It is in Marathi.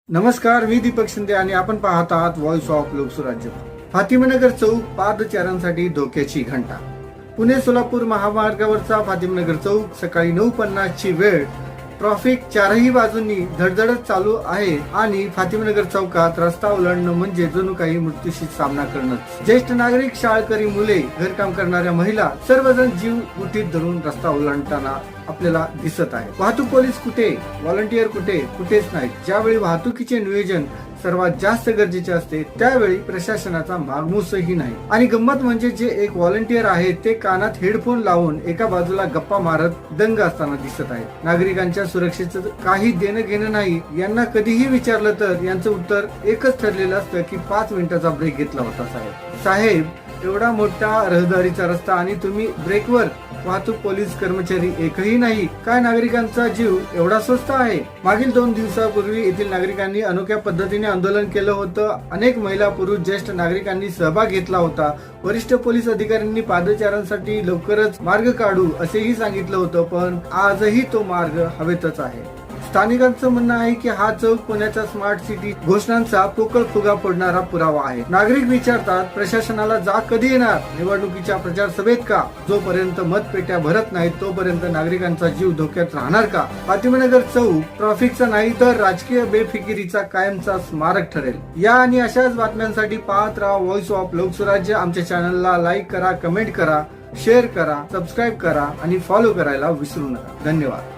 नमस्कार, मी दीपक शिंदे आणि आपण पाहत आहात व्हॉइस ऑफ लोकसुराज्य. फातिमानगर चौक पादचाऱ्यांसाठी धोक्याची घंटा. पुणे सोलापूर महामार्गावरचा फातिमानगर चौक सकाळी 9:50 ची वेळ. ट्रॅफिक चारही बाजूंनी धडधडत चालू आहे आणि फातिमानगर चौकात रस्ता ओलांडणं म्हणजे जणू काही मृत्यूशी सामना करणं. ज्येष्ठ नागरिक, शाळकरी मुले, घरकाम करणाऱ्या महिला सर्वजण जीव मुठीत धरून रस्ता ओलांडताना आपल्याला दिसत आहे. वाहतूक पोलीस कुठे, व्हॉलंटियर कुठेच नाहीत. ज्यावेळी वाहतुकीचे नियोजन सर्वात जास्त गरजेचे असते त्यावेळी प्रशासनाचा मागमूसही नाही. आणि गंमत म्हणजे जे एक व्हॉलंटियर आहे ते कानात हेडफोन लावून एका बाजूला गप्पा मारत दंग असताना दिसत आहेत. नागरिकांच्या सुरक्षेचं काही देणं घेणं नाही. यांना कधीही विचारलं तर यांचं उत्तर एकच ठरलेलं असतं की 5 मिनिटाचा ब्रेक घेतला होता साहेब. एवढा मोठा रहदारीचा रस्ता आणि तुम्ही ब्रेकवर. वाहतूक पोलीस कर्मचारी एकही नाही. काय नागरिकांचा जीव एवढा स्वस्त आहे? मागील 2 दिवसापूर्वी येथील नागरिकांनी अनोख्या पद्धतीने आंदोलन केलं होतं. अनेक महिला, पुरुष, ज्येष्ठ नागरिकांनी सहभाग घेतला होता. वरिष्ठ पोलीस अधिकाऱ्यांनी पादचाऱ्यांसाठी लवकरच मार्ग काढू असेही सांगितलं होतं, पण आजही तो मार्ग हवेतच आहे. स्थानिकांचं म्हणणं आहे की हा चौक पुण्याच्या स्मार्ट सिटी घोषणांचा पोकळ फुगा फोडणारा पुरावा आहे. नागरिक विचारतात, प्रशासनाला जाग कधी येणार? निवडणुकीच्या प्रचार सभेत का? जोपर्यंत मतपेट्या भरत नाहीत तोपर्यंत नागरिकांचा जीव धोक्यात राहणार का? फातिमानगर चौक ट्रॅफिकचा नाही तर राजकीय बेफिकिरीचा कायमचा स्मारक ठरेल. या आणि अशाच बातम्यांसाठी पाहत राहा व्हॉइस ऑफ लोकसुराज्य. आमच्या चॅनलला लाईक करा, कमेंट करा, शेअर करा, सबस्क्राईब करा आणि फॉलो करायला विसरू नका. धन्यवाद.